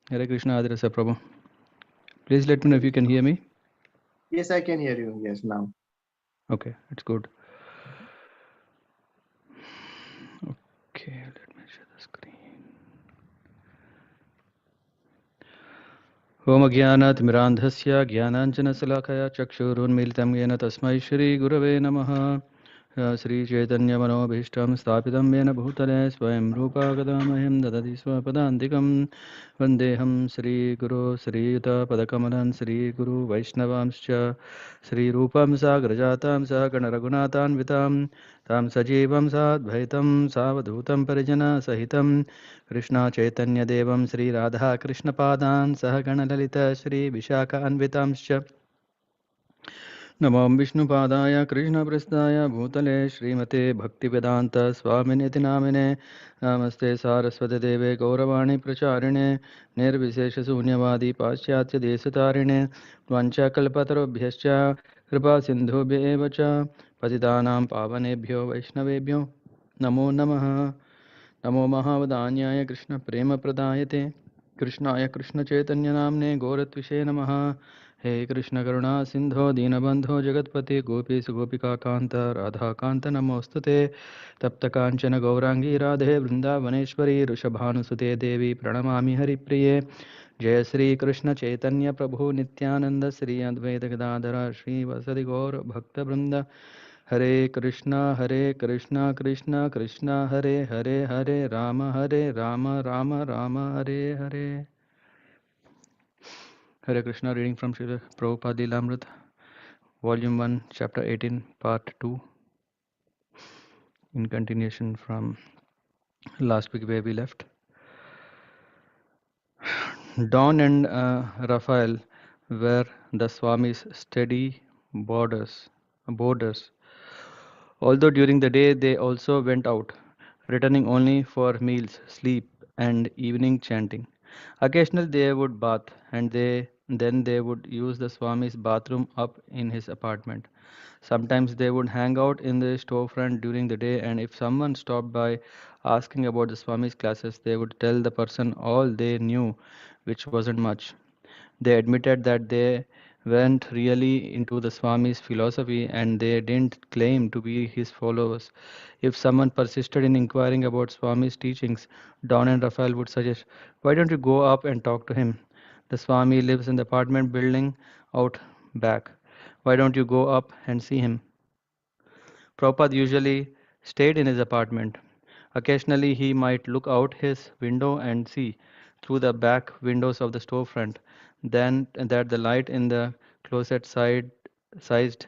Hare Krishna, Adirasa Prabhu. Please let me know if you can hear me. Yes, I can hear you. Yes, now. Okay, it's good. Okay, let me share the screen. Om Jnanatimirandhasya Jnananjanasalakaya Chakshurunmilitam Yena Tasmai Shri Gurave Namaha. Shri Chaitanya Manobhishtam Sthapitam Yena Bhutale Swayam Rupa Gadamahim Dadati Swapadantikam Vandeham Shri Guru Shri Yuta Padakamalan Shri Guru Vaishnavamscha Shri Rupam Sagrajatam Sagana Raghunatan Vitam Tam Sajivam Sadvaitam Savadhutam Parijana Sahitam Krishna Chaitanya Devam Shri Radha Krishna Padan Sahagana Lalita Shri Vishaka Anvitamscha नमो विष्णुपादाय कृष्णप्रस्थाय भूतले श्रीमते भक्तिवेदान्त स्वामिनिति नामिने नमस्ते सारस्वतदेवे गौरवाणी प्रचारिणे निर्विशेषशून्यवादी पाश्चात्यदेशतारिणे वञ्चकल्पतरुभ्यश्च कृपासिन्धुभ्य एव च पतितानां पावनेभ्यो वैष्णवेभ्यो नमो नमः नमो महावदान्याय कृष्णप्रेमप्रदायते कृष्णाय कृष्णचैतन्यनाम्ने गौरत्विषे नमः हे कृष्ण करुणा सिन्धो दीनबन्धो जगत्पते गोपीश गोपिकान्त राधाकान्त नमोऽस्तुते तप्तकाञ्चन गौराङ्गी राधे वृन्दावनेश्वरी वृषभानुसुते देवी प्रणमामि हरिप्रिये जय श्रीकृष्ण चैतन्य प्रभु नित्यानन्द श्री अद्वैत गदाधर श्रीवसदि गौर भक्तवृन्द हरे Krishna Krishna Krishna Hare Hare Hare Ram Ram Ram Hare Hare Hare Krishna, reading from Śrīla Prabhupāda-līlāmṛta, Volume 1, Chapter 18, Part 2, in continuation from last week where we left. Dawn and Raphael were the Swami's steady boarders. Although during the day they also went out, returning only for meals, sleep, and evening chanting. Occasionally they would bath, and then they would use the Swami's bathroom up in his apartment. Sometimes they would hang out in the storefront during the day, and if someone stopped by asking about the Swami's classes, they would tell the person all they knew, which wasn't much. They admitted that they weren't really into the Swami's philosophy and they didn't claim to be his followers. If someone persisted in inquiring about Swami's teachings, Don and Raphael would suggest, "Why don't you go up and talk to him? The Swami lives in the apartment building out back. Why don't you go up and see him?" Prabhupada usually stayed in his apartment. Occasionally, he might look out his window and see, through the back windows of the storefront, then that the light in the closet-sized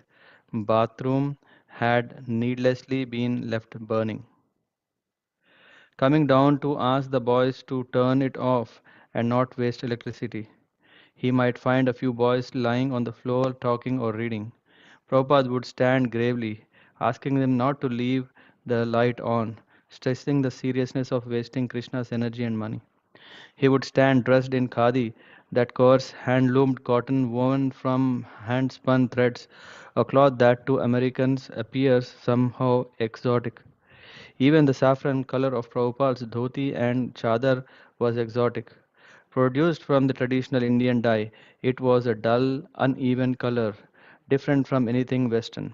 bathroom had needlessly been left burning. Coming down to ask the boys to turn it off and not waste electricity. He might find a few boys lying on the floor talking or reading. Prabhupada would stand gravely, asking them not to leave the light on, stressing the seriousness of wasting Krishna's energy and money. He would stand dressed in khadi, that coarse hand-loomed cotton woven from hand-spun threads, a cloth that to Americans appears somehow exotic. Even the saffron color of Prabhupada's dhoti and chadar was exotic. Produced from the traditional Indian dye, it was a dull, uneven color, different from anything Western.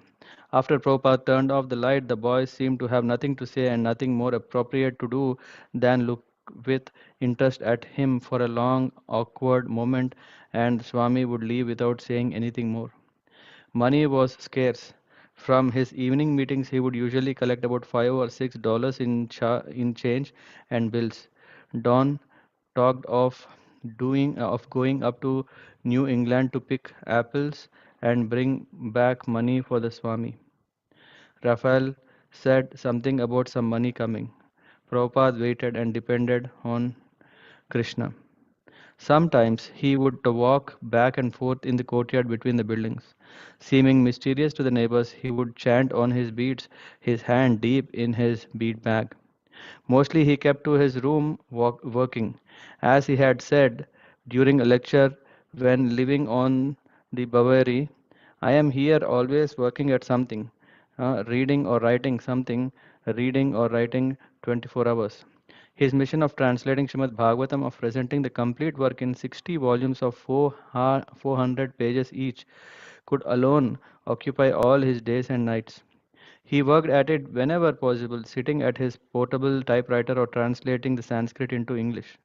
After Prabhupada turned off the light, the boys seemed to have nothing to say and nothing more appropriate to do than look with interest at him for a long, awkward moment, and Swami would leave without saying anything more. Money was scarce. From his evening meetings, he would usually collect about $5 or $6 in change and bills. Don talked of going up to New England to pick apples and bring back money for the Swami. Raphael said something about some money coming. Prabhupada waited and depended on Krishna. Sometimes he would walk back and forth in the courtyard between the buildings. Seeming mysterious to the neighbors, he would chant on his beads, his hand deep in his bead bag. Mostly he kept to his room working. As he had said during a lecture when living on the Bavary, "I am here always working at something, reading or writing something, reading or writing 24 hours." His mission of translating Srimad Bhagavatam, of presenting the complete work in 60 volumes of 400 pages each, could alone occupy all his days and nights. He worked at it whenever possible, sitting at his portable typewriter or translating the Sanskrit into English.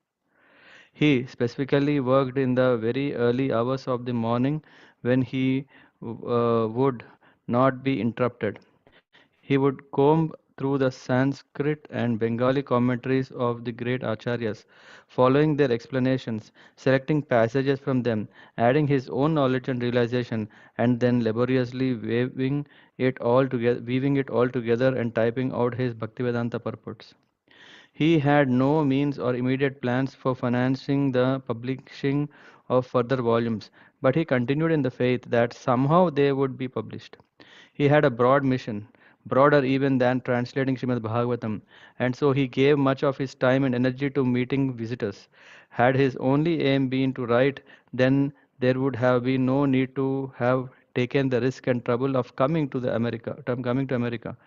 He specifically worked in the very early hours of the morning when he would not be interrupted. He would comb through the Sanskrit and Bengali commentaries of the great acharyas, following their explanations, selecting passages from them, adding his own knowledge and realization, and then laboriously weaving it all together and typing out his Bhaktivedanta purports. He had no means or immediate plans for financing the publishing of further volumes, but he continued in the faith that somehow they would be published. He had a broad mission, broader even than translating Srimad Bhagavatam, and so he gave much of his time and energy to meeting visitors. Had his only aim been to write, then there would have been no need to have taken the risk and trouble of coming to America.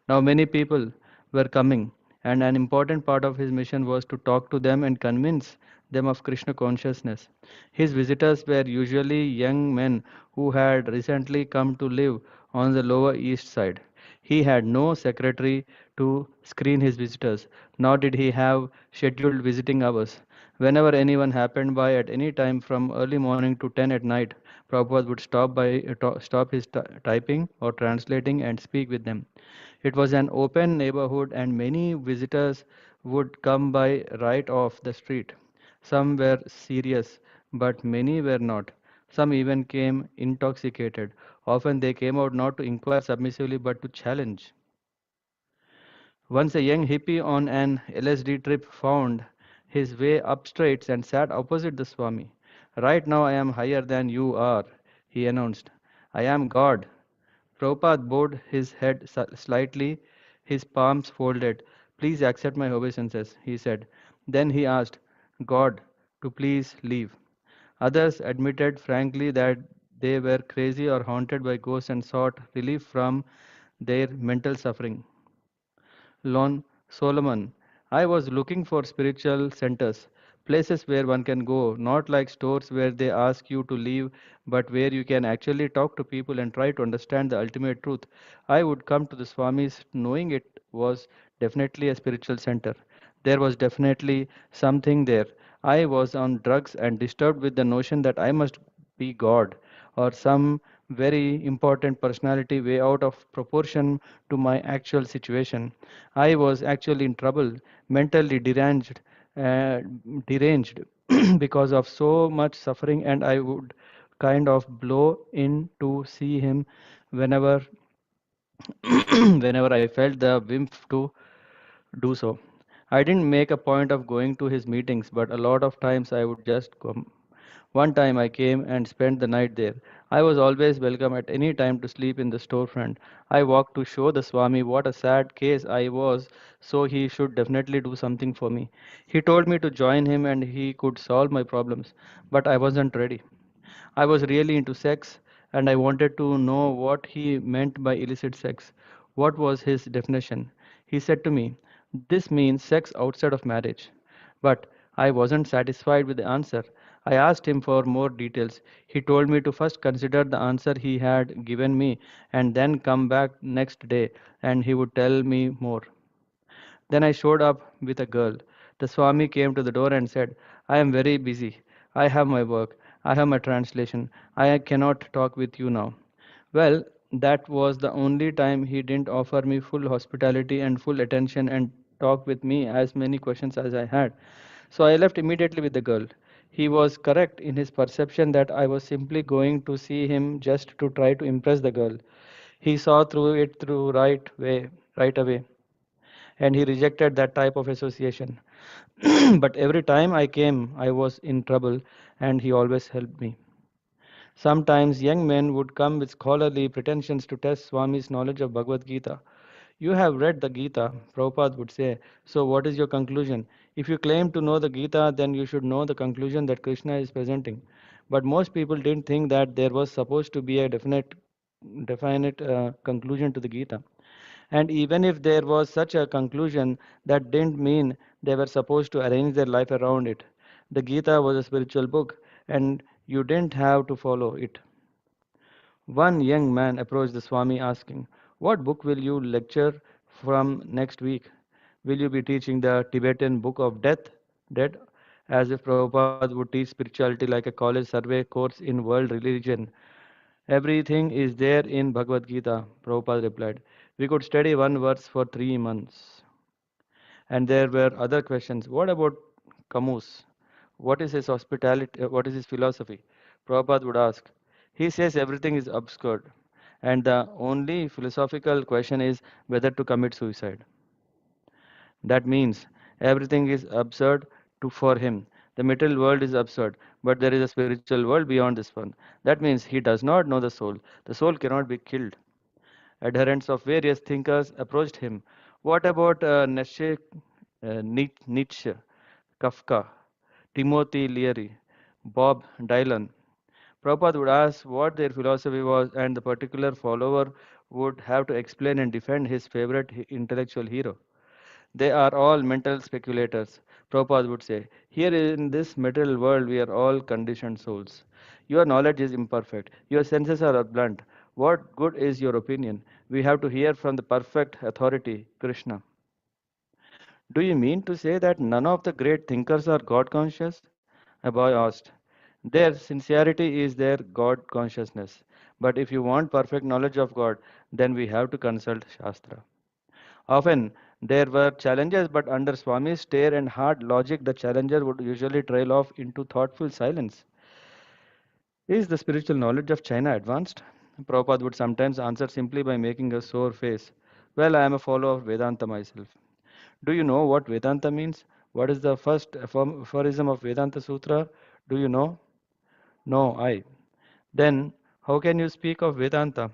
Now many people were coming, and an important part of his mission was to talk to them and convince them of Krishna consciousness. His visitors were usually young men who had recently come to live on the Lower East Side. He had no secretary to screen his visitors, nor did he have scheduled visiting hours. Whenever anyone happened by at any time from early morning to 10 at night, Prabhupada would stop his typing or translating and speak with them. It was an open neighborhood, and many visitors would come by right off the street. Some were serious, but many were not. Some even came intoxicated. Often they came out not to inquire submissively but to challenge. Once a young hippie on an LSD trip found his way up straights and sat opposite the Swami. Right now I am higher than you are, he announced. I am God. Prabhupada bowed his head slightly, his palms folded. Please accept my obeisances, he said. Then he asked God to please leave. Others admitted frankly that they were crazy or haunted by ghosts and sought relief from their mental suffering. Lon Solomon. I was looking for spiritual centers, places where one can go, not like stores where they ask you to leave, but where you can actually talk to people and try to understand the ultimate truth. I would come to the Swamis knowing it was definitely a spiritual center. There was definitely something there. I was on drugs and disturbed with the notion that I must be God or some very important personality way out of proportion to my actual situation. I was actually in trouble, mentally uh, deranged because of so much suffering, and I would kind of blow in to see him whenever whenever I felt the whim to do so. I didn't make a point of going to his meetings, but a lot of times I would just come. One time I came and spent the night there. I was always welcome at any time to sleep in the storefront. I walked to show the Swami what a sad case I was, so he should definitely do something for me. He told me to join him and he could solve my problems, but I wasn't ready. I was really into sex and I wanted to know what he meant by illicit sex. What was his definition? He said to me, "This means sex outside of marriage." But I wasn't satisfied with the answer. I asked him for more details. He told me to first consider the answer he had given me and then come back next day and he would tell me more. Then I showed up with a girl. The Swami came to the door and said, I am very busy. I have my work. I have my translation. I cannot talk with you now. Well, that was the only time he didn't offer me full hospitality and full attention and talk with me as many questions as I had. So I left immediately with the girl. He was correct in his perception that I was simply going to see him just to try to impress the girl. He saw through it through right away, and he rejected that type of association. But every time I came, I was in trouble, and he always helped me. Sometimes young men would come with scholarly pretensions to test Swami's knowledge of Bhagavad Gita. You have read the Gita, Prabhupada would say. So, what is your conclusion? If you claim to know the Gita, then you should know the conclusion that Krishna is presenting. But most people didn't think that there was supposed to be a definite conclusion to the Gita. And even if there was such a conclusion, that didn't mean They were supposed to arrange their life around it. The Gita was a spiritual book, and you didn't have to follow it. One young man approached the Swami asking, "What book will you lecture from next week? Will you be teaching the Tibetan Book of Dead? As if Prabhupada would teach spirituality like a college survey course in world religion. Everything is there in Bhagavad Gita, Prabhupada replied. We could study one verse for 3 months. And there were other questions. What about Camus? What is his hospitality? What is his philosophy? Prabhupada would ask. He says everything is absurd, and the only philosophical question is whether to commit suicide. That means everything is absurd for him. The material world is absurd, but there is a spiritual world beyond this one. That means he does not know the soul. The soul cannot be killed. Adherents of various thinkers approached him. What about Nietzsche, Kafka, Timothy Leary, Bob Dylan? Prabhupada would ask what their philosophy was, and the particular follower would have to explain and defend his favorite intellectual hero. They are all mental speculators, Prabhupada would say. Here in this material world, we are all conditioned souls. Your knowledge is imperfect. Your senses are blunt. What good is your opinion? We have to hear from the perfect authority, Krishna. Do you mean to say that none of the great thinkers are God conscious? A boy asked. Their sincerity is their God consciousness. But if you want perfect knowledge of God, then we have to consult Shastra. Often there were challenges, but under Swami's stare and hard logic, the challenger would usually trail off into thoughtful silence. Is the spiritual knowledge of China advanced? Prabhupada would sometimes answer simply by making a sore face. Well, I am a follower of Vedanta myself. Do you know what Vedanta means? What is the first aphorism of Vedanta Sutra? Do you know? No, I. Then, how can you speak of Vedanta?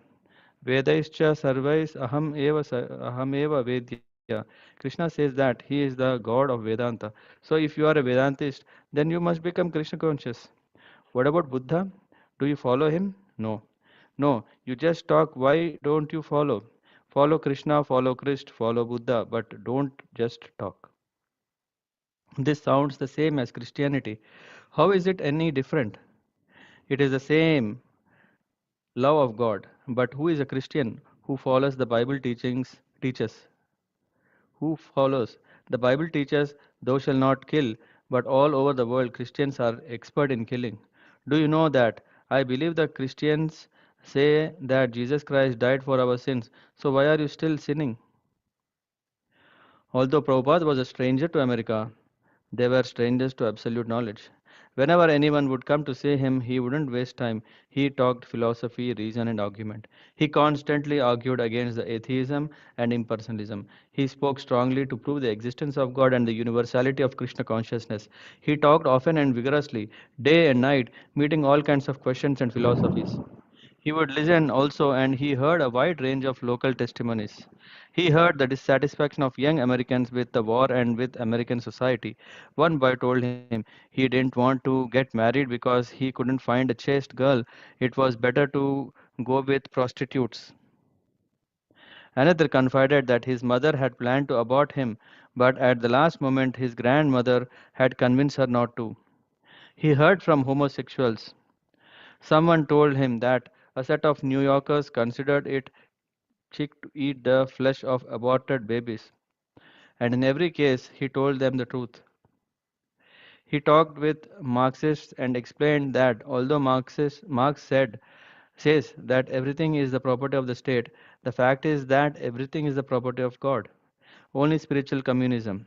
Vedaischa sarvais aham eva vedya. Krishna says that he is the god of Vedanta. So if you are a Vedantist, then you must become Krishna conscious. What about Buddha? Do you follow him? No. No, you just talk. Why don't you follow? Follow Krishna, follow Christ, follow Buddha, but don't just talk. This sounds the same as Christianity. How is it any different? It is the same love of God. But who is a Christian who follows the Bible teaches? Who follows? The Bible teaches, thou shalt not kill, but all over the world Christians are expert in killing. Do you know that? I believe the Christians say that Jesus Christ died for our sins. So why are you still sinning? Although Prabhupada was a stranger to America, they were strangers to absolute knowledge. Whenever anyone would come to see him, he wouldn't waste time. He talked philosophy, reason, and argument. He constantly argued against the atheism and impersonalism. He spoke strongly to prove the existence of God and the universality of Krishna consciousness. He talked often and vigorously, day and night, meeting all kinds of questions and philosophies. He would listen also, and he heard a wide range of local testimonies. He heard the dissatisfaction of young Americans with the war and with American society. One boy told him he didn't want to get married because he couldn't find a chaste girl. It was better to go with prostitutes. Another confided that his mother had planned to abort him, but at the last moment his grandmother had convinced her not to. He heard from homosexuals. Someone told him that a set of New Yorkers considered it chic to eat the flesh of aborted babies, and in every case he told them the truth. He talked with Marxists and explained that although Marx says that everything is the property of the state, the fact is that everything is the property of God. Only spiritual communism,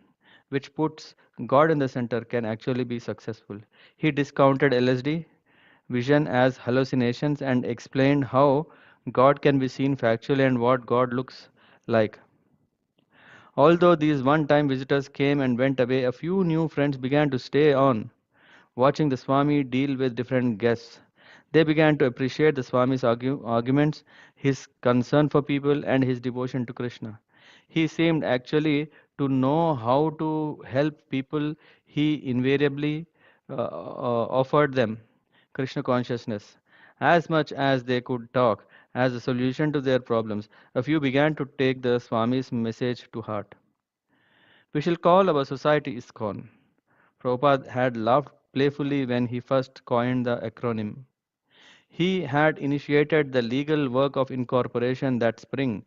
which puts God in the center, can actually be successful. He discounted LSD vision as hallucinations and explained how God can be seen factually and what God looks like. Although these one time visitors came and went away, a few new friends began to stay on, watching the Swami deal with different guests. They began to appreciate the Swami's arguments, his concern for people, and his devotion to Krishna. He seemed actually to know how to help people. He invariably offered them Krishna consciousness as much as they could talk as a solution to their problems. A few began to take the Swami's message to heart. We shall call our society ISKCON. Prabhupada had laughed playfully when he first coined the acronym. He had initiated the legal work of incorporation that spring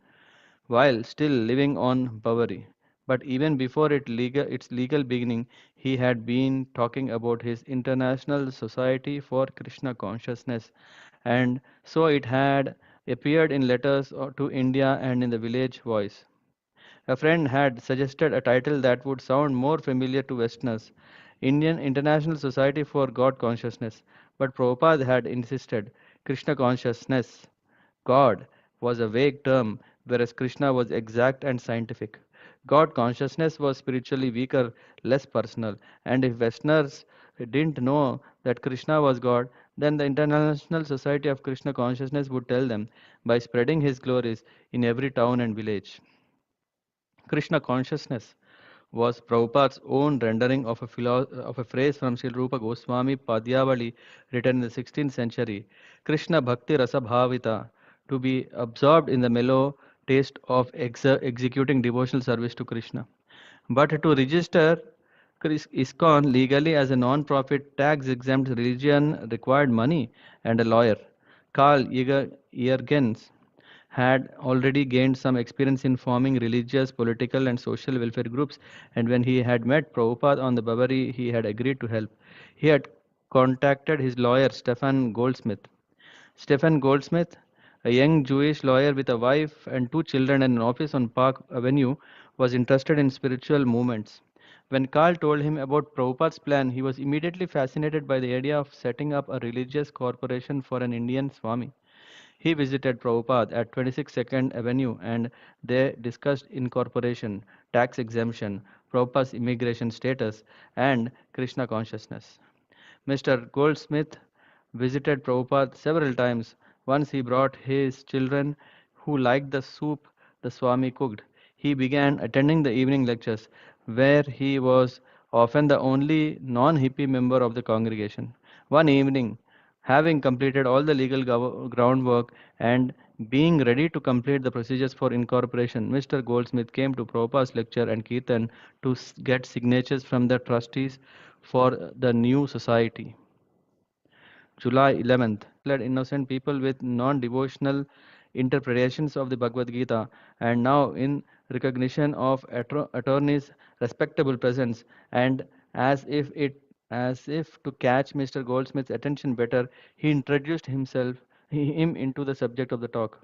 while still living on Bavary. But even before its legal beginning, he had been talking about his International Society for Krishna Consciousness, and so it had appeared in letters to India and in the village voice. A friend had suggested a title that would sound more familiar to Westerners, Indian International Society for God Consciousness, but Prabhupada had insisted Krishna Consciousness. God was a vague term, whereas Krishna was exact and scientific. God consciousness was spiritually weaker, less personal, and if Westerners didn't know that Krishna was God, then the International Society of Krishna Consciousness would tell them by spreading his glories in every town and village. Krishna consciousness was Prabhupada's own rendering of of a phrase from Sri Rupa Goswami Padyavali written in the 16th century. Krishna Bhakti Rasa Bhavita, to be absorbed in the mellow taste of executing devotional service to Krishna. But to register ISKCON legally as a non-profit tax-exempt religion required money and a lawyer. Carl Jürgens had already gained some experience in forming religious, political, and social welfare groups, and when he had met Prabhupada on the Bavary, he had agreed to help. He had contacted his lawyer, Stefan Goldsmith. Stephen Goldsmith, a young Jewish lawyer with a wife and two children and an office on Park Avenue, was interested in spiritual movements. When Carl told him about Prabhupada's plan, he was immediately fascinated by the idea of setting up a religious corporation for an Indian Swami. He visited Prabhupada at 26 Second Avenue and they discussed incorporation, tax exemption, Prabhupada's immigration status, and Krishna consciousness. Mr. Goldsmith visited Prabhupada several times. Once he brought his children who liked the soup the Swami cooked. He began attending the evening lectures, where he was often the only non hippie member of the congregation. One evening, having completed all the legal groundwork and being ready to complete the procedures for incorporation, Mr. Goldsmith came to Prabhupada's lecture and Kirtan to get signatures from the trustees for the new society. July 11th, declared innocent people with non devotional interpretations of the Bhagavad Gita, and now, in recognition of attorney's respectable presence, and as if to catch Mr. Goldsmith's attention better, he introduced him into the subject of the talk.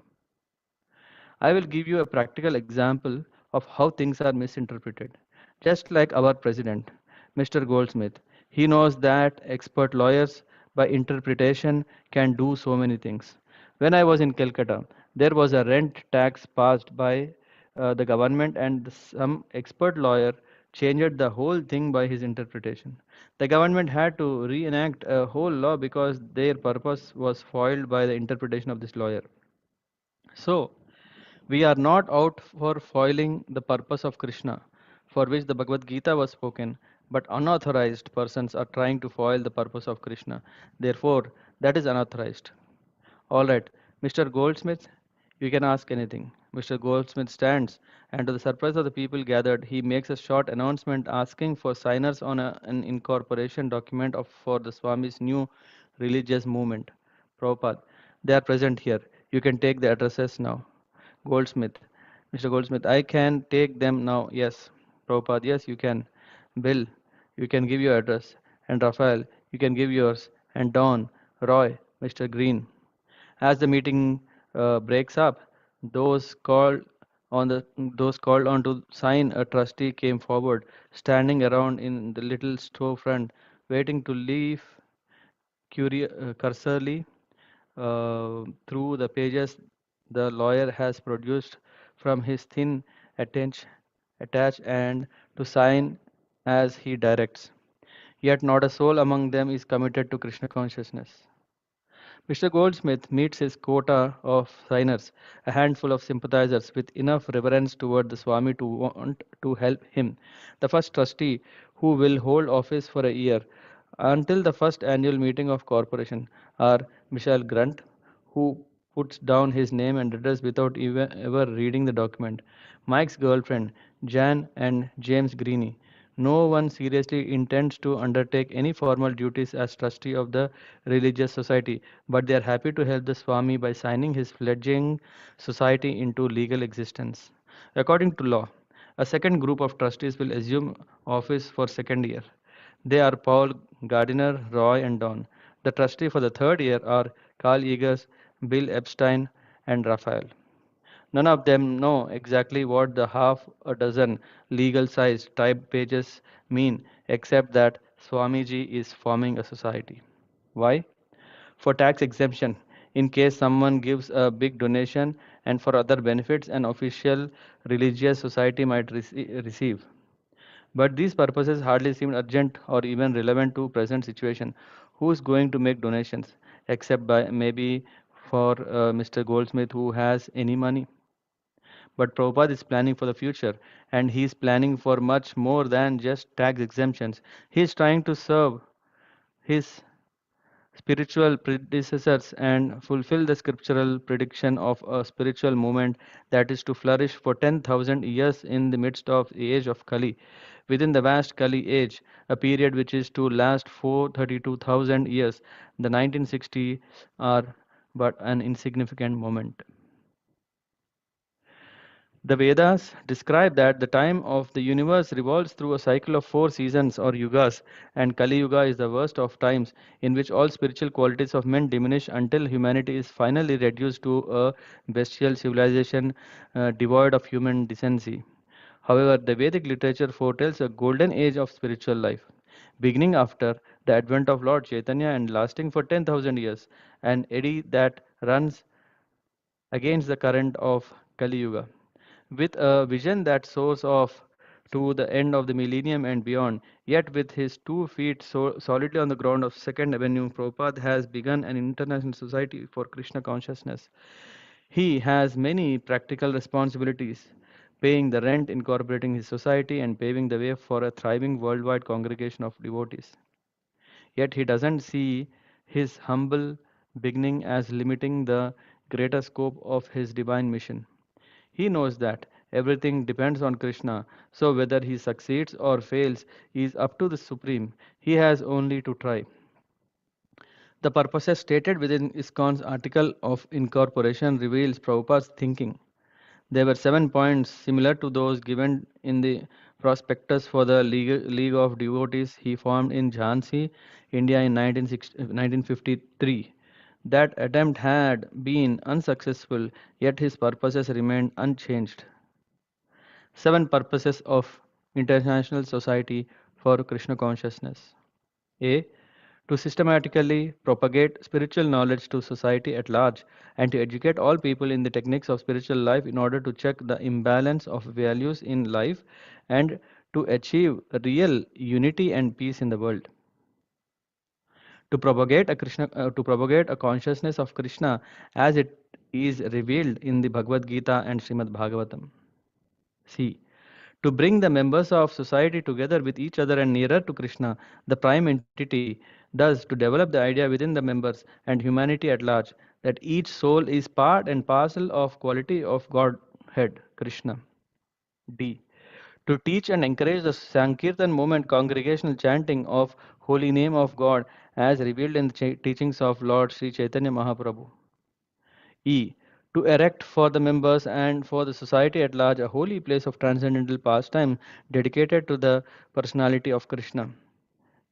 I will give you a practical example of how things are misinterpreted. Just like our president, Mr. Goldsmith, he knows that expert lawyers, by interpretation, can do so many things. When I was in Calcutta, there was a rent tax passed by the government, and some expert lawyer changed the whole thing by his interpretation. The government had to reenact a whole law because their purpose was foiled by the interpretation of this lawyer. So, we are not out for foiling the purpose of Krishna, for which the Bhagavad Gita was spoken, but unauthorized persons are trying to foil the purpose of Krishna. Therefore, that is unauthorized. All right, Mr. Goldsmith, you can ask anything. Mr. Goldsmith stands, and to the surprise of the people gathered, he makes a short announcement asking for signers on an incorporation document for the Swami's new religious movement. Prabhupada, they are present here. You can take the addresses now. Goldsmith, Mr. Goldsmith, I can take them now. Yes. Prabhupada, yes, you can. Bill, you can give your address. And Raphael, you can give yours. And Don, Roy, Mr. Green. As the meeting breaks up, those called those called on to sign a trustee came forward, standing around in the little storefront, waiting to leave cursorily through the pages the lawyer has produced from his thin attach, attach and to sign as he directs. Yet not a soul among them is committed to Krishna consciousness. Mr. Goldsmith meets his quota of signers, a handful of sympathizers with enough reverence toward the Swami to want to help him. The first trustee, who will hold office for a year until the first annual meeting of corporation, are Michel Grunt, who puts down his name and address without even ever reading the document. Mike's girlfriend, Jan, and James Greene. No one seriously intends to undertake any formal duties as trustee of the religious society, but they are happy to help the Swami by signing his fledgling society into legal existence. According to law, a second group of trustees will assume office for second year. They are Paul, Gardiner, Roy, and Don. The trustee for the third year are Carl Eggers, Bill Epstein, and Raphael. None of them know exactly what the half a dozen legal sized type pages mean, except that Swamiji is forming a society. Why? For tax exemption, in case someone gives a big donation, and for other benefits an official religious society might receive. But these purposes hardly seem urgent or even relevant to present situation. Who is going to make donations except by maybe for Mr. Goldsmith who has any money? But Prabhupada is planning for the future, and he is planning for much more than just tax exemptions. He is trying to serve his spiritual predecessors and fulfill the scriptural prediction of a spiritual movement that is to flourish for 10,000 years in the midst of the age of Kali. Within the vast Kali age, a period which is to last 432,000 years, the 1960 are but an insignificant moment. The Vedas describe that the time of the universe revolves through a cycle of four seasons or yugas, and Kali Yuga is the worst of times in which all spiritual qualities of men diminish until humanity is finally reduced to a bestial civilization devoid of human decency. However, the Vedic literature foretells a golden age of spiritual life, beginning after the advent of Lord Chaitanya and lasting for 10,000 years, an eddy that runs against the current of Kali Yuga. With a vision that soars off to the end of the millennium and beyond, yet with his 2 feet solidly on the ground of Second Avenue, Prabhupada has begun an international society for Krishna consciousness. He has many practical responsibilities, paying the rent, incorporating his society, and paving the way for a thriving worldwide congregation of devotees. Yet he doesn't see his humble beginning as limiting the greater scope of his divine mission. He knows that everything depends on Krishna, so whether he succeeds or fails is up to the Supreme. He has only to try. The purposes stated within ISKCON's article of incorporation reveals Prabhupada's thinking. There were 7 points similar to those given in the prospectus for the League of Devotees he formed in Jhansi, India in 1953. That attempt had been unsuccessful, yet his purposes remained unchanged. 7 purposes of International Society for Krishna Consciousness. A. To systematically propagate spiritual knowledge to society at large and to educate all people in the techniques of spiritual life in order to check the imbalance of values in life and to achieve real unity and peace in the world. To propagate a consciousness of Krishna as it is revealed in the Bhagavad Gita and Srimad Bhagavatam. C. To bring the members of society together with each other and nearer to Krishna, the prime entity, thus to develop the idea within the members and humanity at large that each soul is part and parcel of quality of Godhead, Krishna. D. To teach and encourage the Sankirtan movement congregational chanting of holy name of God as revealed in the teachings of Lord Sri Chaitanya Mahaprabhu. E. To erect for the members and for the society at large a holy place of transcendental pastime dedicated to the personality of Krishna.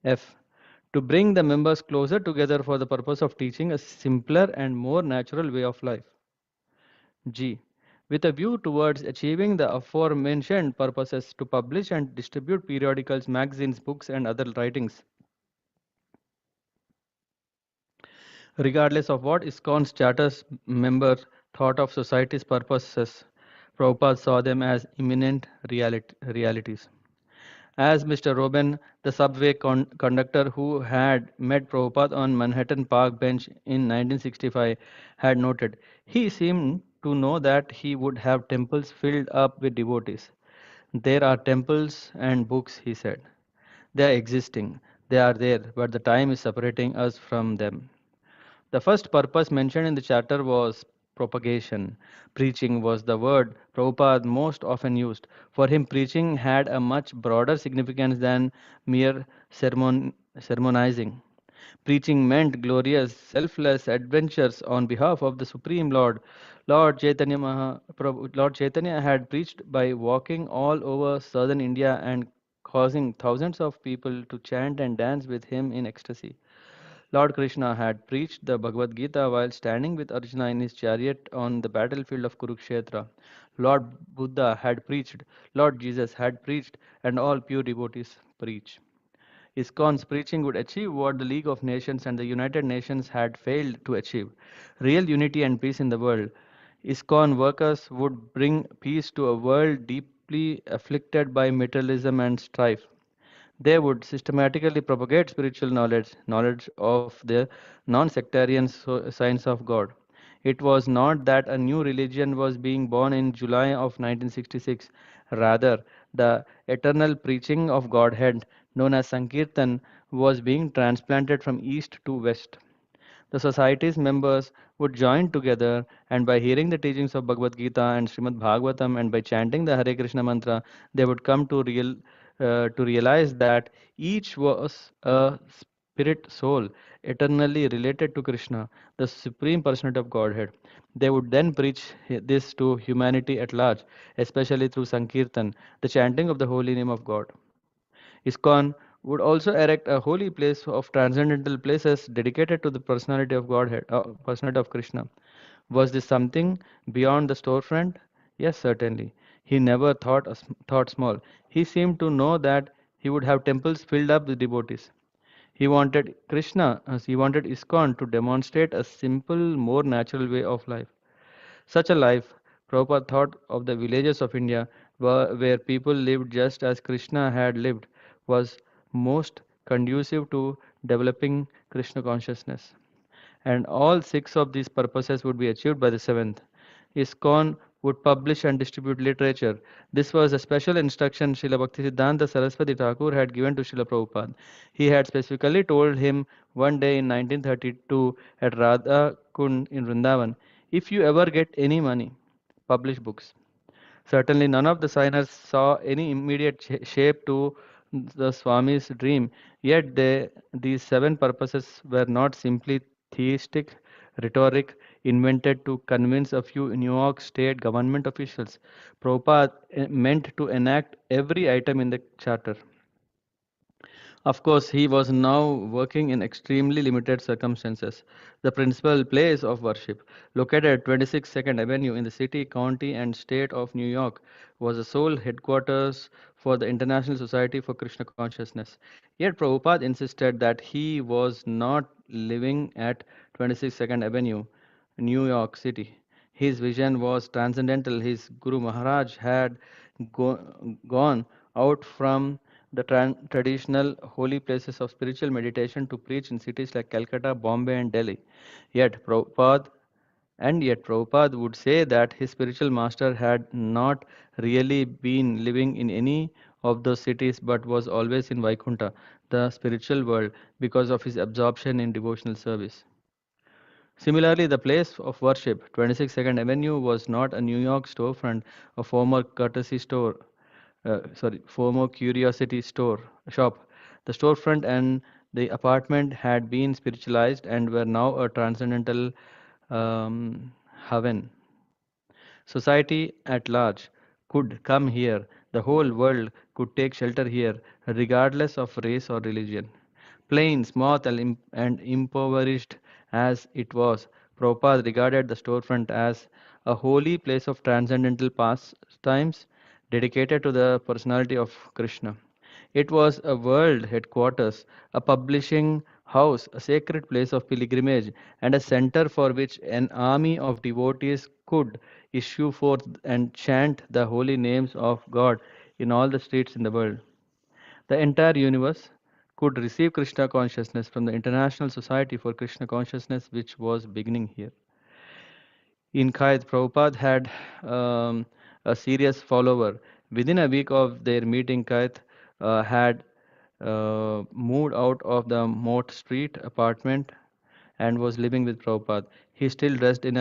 F. To bring the members closer together for the purpose of teaching a simpler and more natural way of life. G. With a view towards achieving the aforementioned purposes to publish and distribute periodicals, magazines, books, and other writings. Regardless of what ISKCON's charter's members thought of society's purposes, Prabhupada saw them as imminent realities. As Mr. Robin, the subway conductor who had met Prabhupada on Manhattan Park bench in 1965, had noted, he seemed to know that he would have temples filled up with devotees. There are temples and books, he said. They are existing, they are there, but the time is separating us from them. The first purpose mentioned in the charter was propagation. Preaching was the word Prabhupada most often used. For him, preaching had a much broader significance than mere sermonizing. Preaching meant glorious, selfless adventures on behalf of the Supreme Lord. Lord Chaitanya had preached by walking all over southern India and causing thousands of people to chant and dance with him in ecstasy. Lord Krishna had preached the Bhagavad Gita while standing with Arjuna in his chariot on the battlefield of Kurukshetra. Lord Buddha had preached, Lord Jesus had preached, and all pure devotees preach. ISKCON's preaching would achieve what the League of Nations and the United Nations had failed to achieve real unity and peace in the world. ISKCON workers would bring peace to a world deeply afflicted by materialism and strife. They would systematically propagate spiritual knowledge, knowledge of the non sectarian science of God. It was not that a new religion was being born in July of 1966. Rather, the eternal preaching of Godhead, known as Sankirtan, was being transplanted from east to west. The society's members would join together, and by hearing the teachings of Bhagavad Gita and Srimad Bhagavatam, and by chanting the Hare Krishna mantra, they would come to realize that each was a spirit soul eternally related to Krishna, the supreme personality of Godhead. They would then preach this to humanity at large, especially through Sankirtan, the chanting of the holy name of God. ISKCON would also erect a holy place of transcendental places dedicated to the personality of Godhead, personality of Krishna. Was this something beyond the storefront? Yes, certainly. He never thought small. He seemed to know that he would have temples filled up with devotees. He wanted ISKCON to demonstrate a simple, more natural way of life. Such a life, Prabhupada thought of the villages of India where people lived just as Krishna had lived, was most conducive to developing Krishna consciousness. And all six of these purposes would be achieved by the seventh. ISKCON would publish and distribute literature. This was a special instruction Srila Bhaktisiddhanta Saraswati Thakur had given to Srila Prabhupada. He had specifically told him one day in 1932 at Radha Kund in Vrindavan, if you ever get any money, publish books. Certainly, none of the signers saw any immediate shape to the Swami's dream, yet these seven purposes were not simply theistic rhetoric invented to convince a few New York State government officials. Prabhupada meant to enact every item in the charter. Of course, he was now working in extremely limited circumstances. The principal place of worship, located at 26 Second Avenue in the city, county, and state of New York, was the sole headquarters for the International Society for Krishna Consciousness. Yet Prabhupada insisted that he was not living at 26 Second Avenue, New York City. His vision was transcendental. His Guru Maharaj had gone out from the traditional holy places of spiritual meditation to preach in cities like Calcutta, Bombay, and Delhi. Yet Prabhupada would say that his spiritual master had not really been living in any of those cities but was always in Vaikunta, the spiritual world, because of his absorption in devotional service. Similarly, the place of worship, 26 Second Avenue, was not a New York storefront, a former curiosity shop. The storefront and the apartment had been spiritualized and were now a transcendental haven. Society at large could come here. The whole world could take shelter here, regardless of race or religion. Plain, small, and impoverished as it was, Prabhupada regarded the storefront as a holy place of transcendental pastimes dedicated to the personality of Krishna. It was a world headquarters, a publishing house, a sacred place of pilgrimage, and a center for which an army of devotees could issue forth and chant the holy names of God in all the streets in the world. The entire universe could receive Krishna consciousness from the International Society for Krishna Consciousness, which was beginning here. In Kayat, Prabhupada had a serious follower. Within a week of their meeting, Kayat had moved out of the Mott Street apartment and was living with Prabhupada. He still dressed in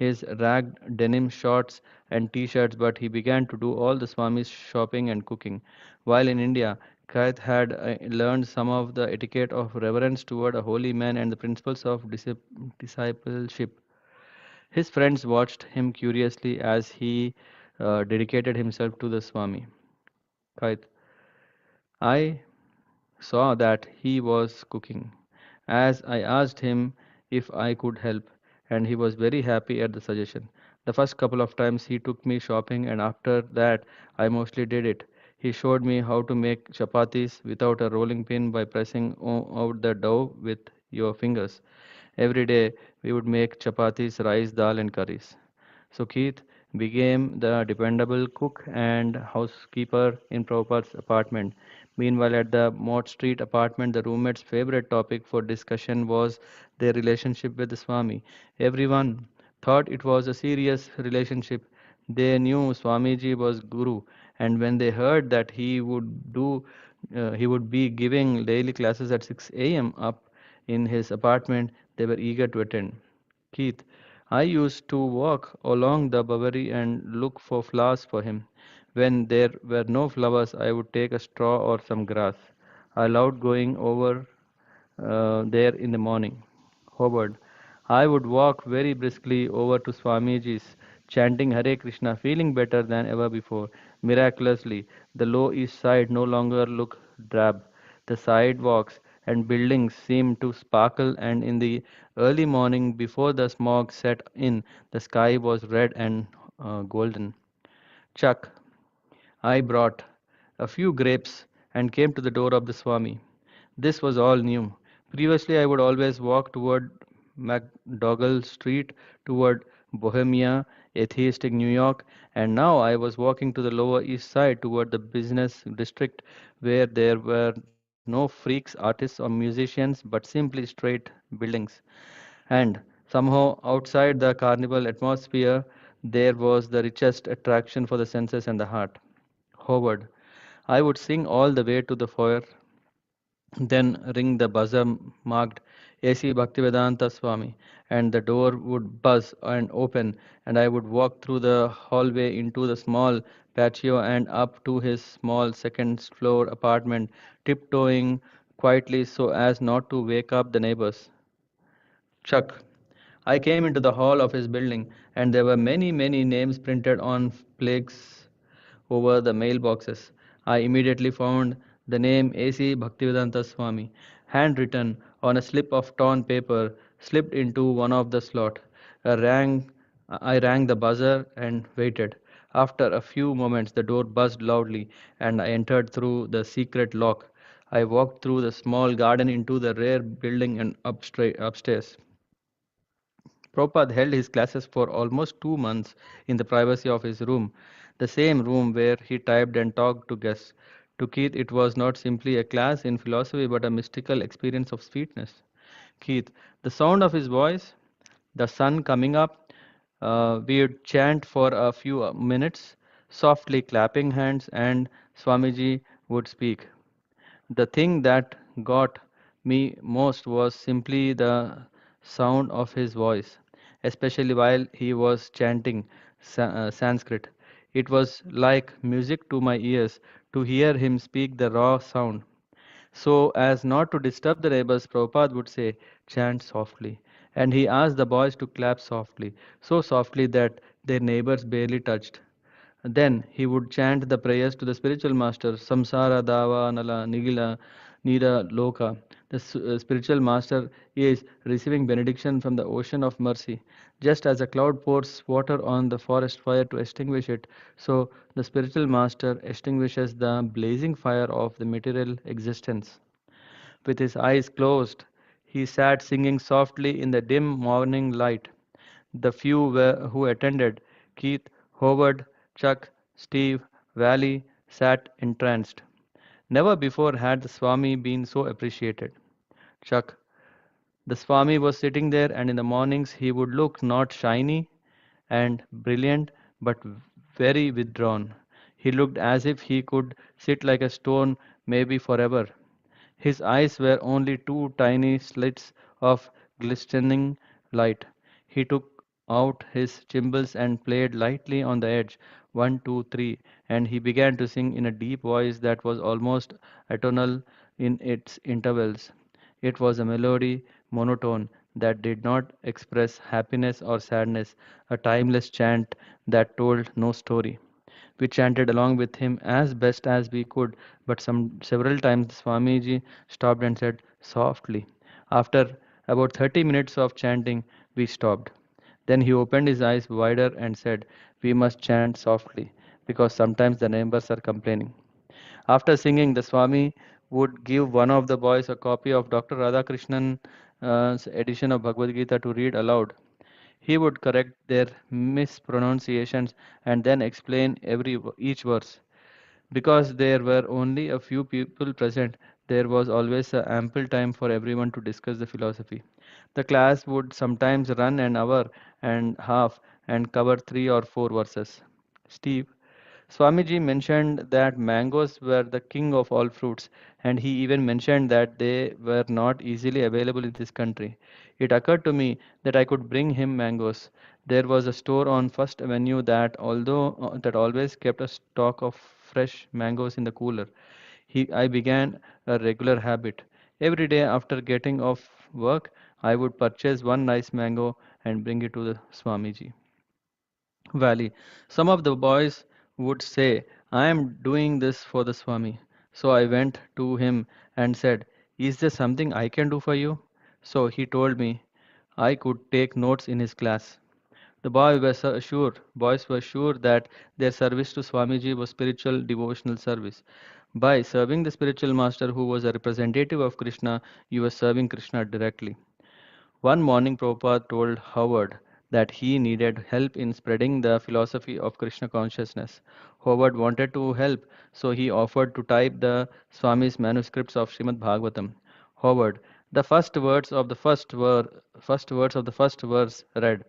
his ragged denim shorts and t-shirts, but he began to do all the Swami's shopping and cooking. While in India, Kait had learned some of the etiquette of reverence toward a holy man and the principles of discipleship. His friends watched him curiously as he dedicated himself to the Swami. Kait. I saw that he was cooking, as I asked him if I could help, and he was very happy at the suggestion. The first couple of times he took me shopping, and after that I mostly did it. He showed me how to make chapatis without a rolling pin by pressing out the dough with your fingers. Every day we would make chapatis, rice, dal, and curries. So Keith became the dependable cook and housekeeper in Prabhupada's apartment. Meanwhile, at the Mott Street apartment, the roommates' favorite topic for discussion was their relationship with the Swami. Everyone thought it was a serious relationship. They knew Swamiji was Guru, and when they heard that he would be giving daily classes at 6 a.m. up in his apartment, they were eager to attend. Keith, I used to walk along the Bowery and look for flowers for him. When there were no flowers, I would take a straw or some grass. I loved going over there in the morning. Howard, I would walk very briskly over to Swamiji's, chanting Hare Krishna, feeling better than ever before. Miraculously, the Low East Side no longer looked drab. The sidewalks and buildings seemed to sparkle, and in the early morning, before the smog set in, the sky was red and golden. Chuck, I brought a few grapes and came to the door of the Swami. This was all new. Previously, I would always walk toward McDougall Street, toward Bohemia, atheistic New York, and now I was walking to the Lower East Side toward the business district where there were no freaks, artists, or musicians but simply straight buildings. And somehow, outside the carnival atmosphere, there was the richest attraction for the senses and the heart. Howard. I would sing all the way to the foyer, then ring the buzzer marked AC Bhaktivedanta Swami, and the door would buzz and open, and I would walk through the hallway into the small patio and up to his small second floor apartment, tiptoeing quietly so as not to wake up the neighbors. Chuck. I came into the hall of his building, and there were many, many names printed on plaques over the mailboxes. I immediately found the name A.C. Bhaktivedanta Swami, handwritten on a slip of torn paper, slipped into one of the slot. I rang the buzzer and waited. After a few moments, the door buzzed loudly, and I entered through the secret lock. I walked through the small garden into the rear building and upstairs. Prabhupada held his classes for almost 2 months in the privacy of his room, the same room where he typed and talked to guests. To Keith, it was not simply a class in philosophy but a mystical experience of sweetness. Keith, the sound of his voice, the sun coming up, we would chant for a few minutes, softly clapping hands, and Swamiji would speak. The thing that got me most was simply the sound of his voice, especially while he was chanting Sanskrit. It was like music to my ears to hear him speak the raw sound. So, as not to disturb the neighbors, Prabhupada would say, chant softly. And he asked the boys to clap softly, so softly that their neighbors barely touched. Then he would chant the prayers to the spiritual master, Samsara Dava Nala Nigila Nira Loka. The spiritual master is receiving benediction from the ocean of mercy. Just as a cloud pours water on the forest fire to extinguish it, so the spiritual master extinguishes the blazing fire of the material existence. With his eyes closed, he sat singing softly in the dim morning light. The few who attended, Keith, Howard, Chuck, Steve, Valley, sat entranced. Never before had the Swami been so appreciated. Chuck, the Swami was sitting there, and in the mornings he would look not shiny and brilliant, but very withdrawn. He looked as if he could sit like a stone, maybe forever. His eyes were only two tiny slits of glistening light. He took out his cymbals and played lightly on the edge, one, two, three, and he began to sing in a deep voice that was almost atonal in its intervals. It was a melody, monotone, that did not express happiness or sadness, a timeless chant that told no story. We chanted along with him as best as we could, but several times Swamiji stopped and said softly. After about 30 minutes of chanting, we stopped. Then he opened his eyes wider and said, "We must chant softly, because sometimes the neighbors are complaining." After singing, the Swami would give one of the boys a copy of Dr. Radhakrishnan's edition of Bhagavad Gita to read aloud. He would correct their mispronunciations and then explain each verse. Because there were only a few people present, there was always ample time for everyone to discuss the philosophy. The class would sometimes run an hour and a half and cover 3 or 4 verses. Steve, Swamiji mentioned that mangoes were the king of all fruits, and he even mentioned that they were not easily available in this country. It occurred to me that I could bring him mangoes. There was a store on First Avenue that always kept a stock of fresh mangoes in the cooler. I began a regular habit. Every day after getting off work, I would purchase one nice mango and bring it to the Swamiji valley. Some of the boys would say, "I am doing this for the Swami." So I went to him and said, "Is there something I can do for you?" So he told me I could take notes in his class. Boys were sure that their service to Swamiji was spiritual devotional service. By serving the spiritual master who was a representative of Krishna, you were serving Krishna directly. One morning, Prabhupada told Howard that he needed help in spreading the philosophy of Krishna consciousness. Howard wanted to help, so he offered to type the Swami's manuscripts of Srimad Bhagavatam. Howard, the first words of the first verse read,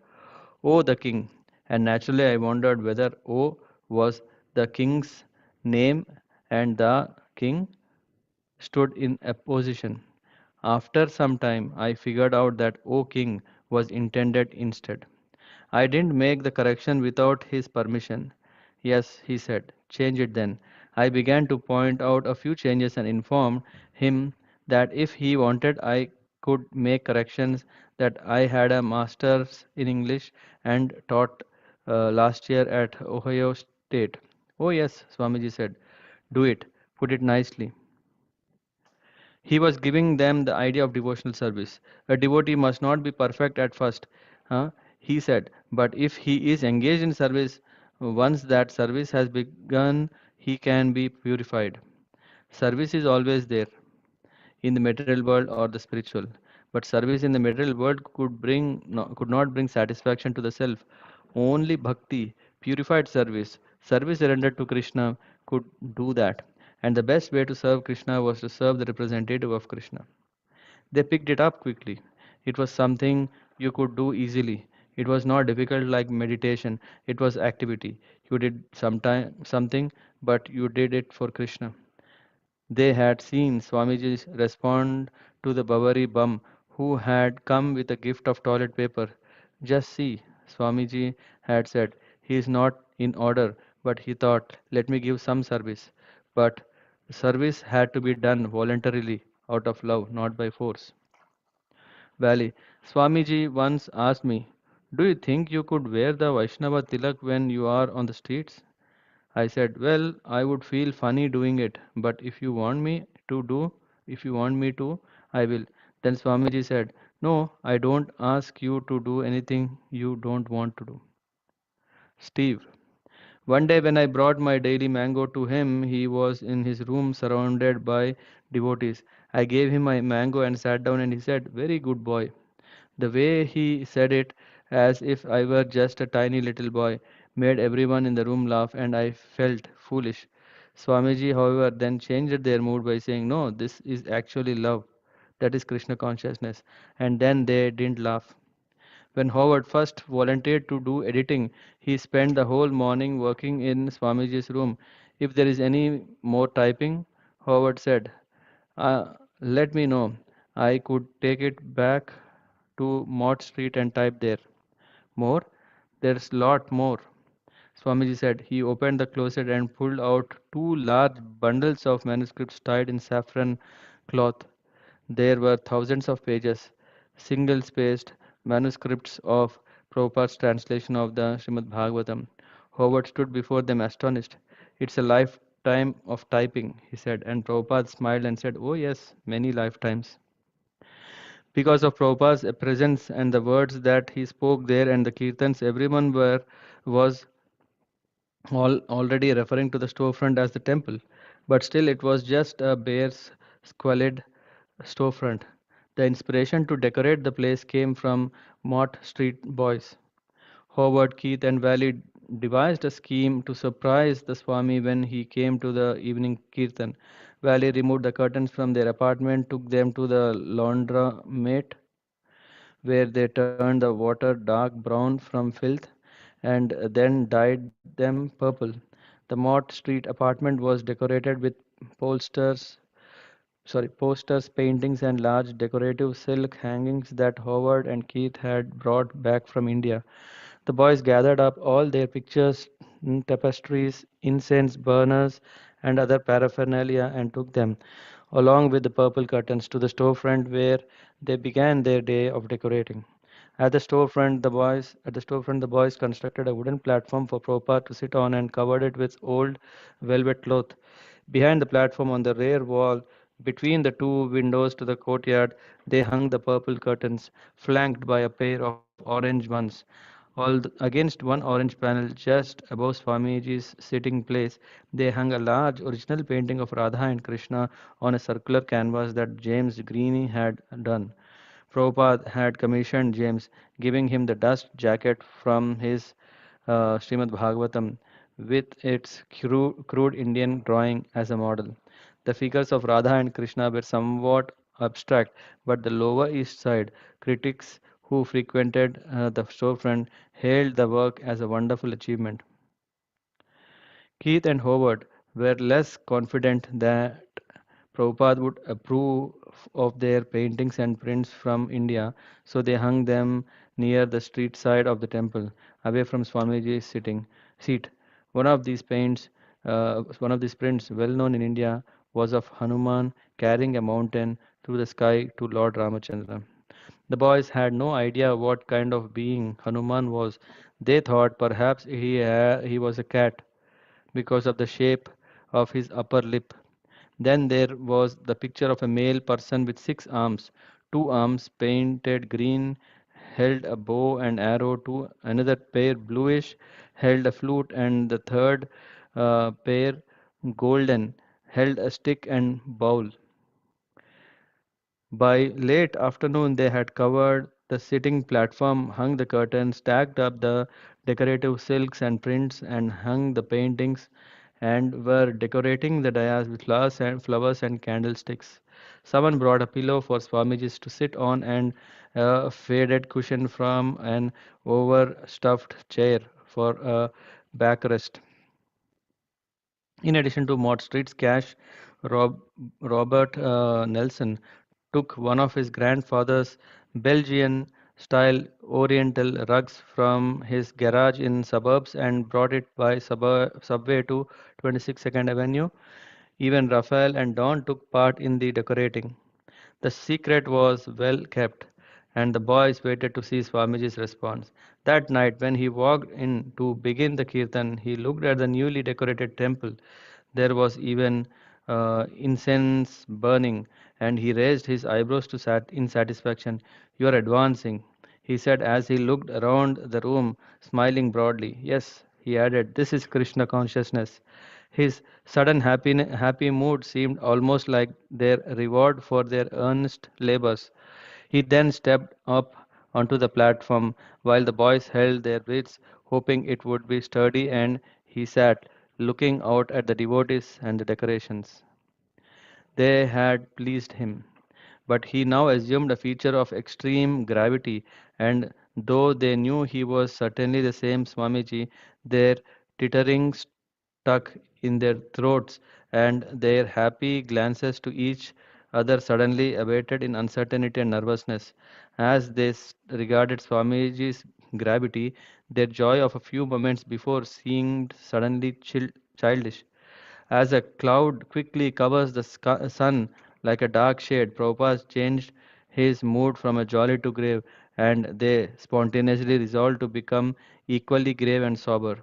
"O the king," and naturally I wondered whether O was the king's name and the king stood in opposition. After some time, I figured out that O King was intended instead. I didn't make the correction without his permission. "Yes," he said, "change it then." I began to point out a few changes and informed him that if he wanted, I could make corrections, that I had a master's in English and taught last year at Ohio State. "Oh, yes," Swamiji said, "do it. Put it nicely." He was giving them the idea of devotional service. A devotee must not be perfect at first, he said, but if he is engaged in service, once that service has begun, he can be purified. Service is always there in the material world or the spiritual, but service in the material world could not bring satisfaction to the self. Only bhakti, purified service rendered to Krishna, could do that. And the best way to serve Krishna was to serve the representative of Krishna. They picked it up quickly. It was something you could do easily. It was not difficult like meditation. It was activity. You did something, but you did it for Krishna. They had seen Swamiji respond to the Bavari bum who had come with a gift of toilet paper. "Just see," Swamiji had said, "he is not in order," but he thought, "let me give some service." But service had to be done voluntarily, out of love, not by force. Valley. Swamiji once asked me, "Do you think you could wear the Vaishnava tilak when you are on the streets?" I said, "Well, I would feel funny doing it, but if you want me to, I will." Then Swamiji said, "No, I don't ask you to do anything you don't want to do." Steve. One day when I brought my daily mango to him, he was in his room surrounded by devotees. I gave him my mango and sat down, and he said, "Very good boy." The way he said it, as if I were just a tiny little boy, made everyone in the room laugh, and I felt foolish. Swamiji, however, then changed their mood by saying, "No, this is actually love. That is Krishna consciousness." And then they didn't laugh. When Howard first volunteered to do editing, he spent the whole morning working in Swamiji's room. "If there is any more typing," Howard said, "let me know. I could take it back to Mott Street and type there." More? There's lot more. Swamiji said. He opened the closet and pulled out two large bundles of manuscripts tied in saffron cloth. There were thousands of pages, single spaced manuscripts of Prabhupada's translation of the Srimad Bhagavatam. Howard stood before them astonished. It's a lifetime of typing, he said, and Prabhupada smiled and said, oh, yes, many lifetimes. Because of Prabhupada's presence and the words that he spoke there and the kirtans, everyone was already referring to the storefront as the temple, but still it was just a bare, squalid storefront. The inspiration to decorate the place came from Mott Street boys. Howard, Keith, and Valley devised a scheme to surprise the Swami when he came to the evening kirtan. Valley removed the curtains from their apartment, took them to the laundromat, where they turned the water dark brown from filth and then dyed them purple. The Mott Street apartment was decorated with posters, posters, paintings, and large decorative silk hangings that Howard and Keith had brought back from India. The boys gathered up all their pictures, tapestries, incense burners, and other paraphernalia and took them, along with the purple curtains, to the storefront where they began their day of decorating. At the storefront, the boys constructed a wooden platform for Prabhupada to sit on and covered it with old velvet cloth. Behind the platform, on the rear wall, between the two windows to the courtyard, they hung the purple curtains, flanked by a pair of orange ones. Against one orange panel just above Swamiji's sitting place, they hung a large original painting of Radha and Krishna on a circular canvas that James Greene had done. Prabhupada had commissioned James, giving him the dust jacket from his Srimad Bhagavatam with its crude Indian drawing as a model. The figures of Radha and Krishna were somewhat abstract, but the lower east side critics who frequented the storefront hailed the work as a wonderful achievement. Keith and Howard were less confident that Prabhupada would approve of their paintings and prints from India, so they hung them near the street side of the temple, away from Swamiji's seat. One of these one of these prints, well known in India, was of Hanuman carrying a mountain through the sky to Lord Ramachandra. The boys had no idea what kind of being Hanuman was. They thought perhaps he was a cat because of the shape of his upper lip. Then there was the picture of a male person with six arms. Two arms painted green held a bow and arrow, to another pair bluish held a flute, and the third pair golden held a stick and bowl. By late afternoon, they had covered the sitting platform, hung the curtains, stacked up the decorative silks and prints, and hung the paintings, and were decorating the dais with flowers and candlesticks. Someone brought a pillow for Swamiji to sit on and a faded cushion from an overstuffed chair for a backrest. In addition to Mott Street's cash, Rob, Robert Nelson took one of his grandfather's Belgian style oriental rugs from his garage in suburbs and brought it by subway to 26 Second Avenue. Even Raphael and Don took part in the decorating. The secret was well kept, and the boys waited to see Swamiji's response. That night, when he walked in to begin the kirtan, he looked at the newly decorated temple. There was even incense burning, and he raised his eyebrows in satisfaction. You are advancing, he said as he looked around the room, smiling broadly. Yes, he added, this is Krishna consciousness. His sudden happy mood seemed almost like their reward for their earnest labors. He then stepped up onto the platform while the boys held their breaths, hoping it would be sturdy, and he sat, looking out at the devotees and the decorations. They had pleased him, but he now assumed a feature of extreme gravity, and though they knew he was certainly the same Swamiji, their tittering stuck in their throats, and their happy glances to each other suddenly abated in uncertainty and nervousness as they regarded Swamiji's gravity, their joy of a few moments before seemed suddenly childish. As a cloud quickly covers the sun like a dark shade, Prabhupada changed his mood from a jolly to grave, and they spontaneously resolved to become equally grave and sober.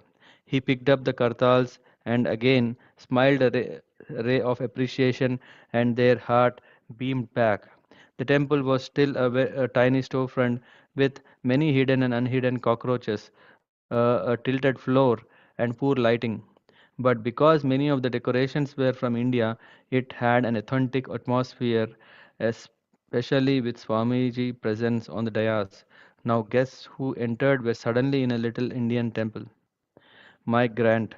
He picked up the kartals and again smiled a ray of appreciation, and their heart beamed back. The temple was still a tiny storefront with many hidden and unhidden cockroaches, a tilted floor, and poor lighting. But because many of the decorations were from India, it had an authentic atmosphere, especially with Swamiji presence on the dais. Now guests who entered were suddenly in a little Indian temple. My grant.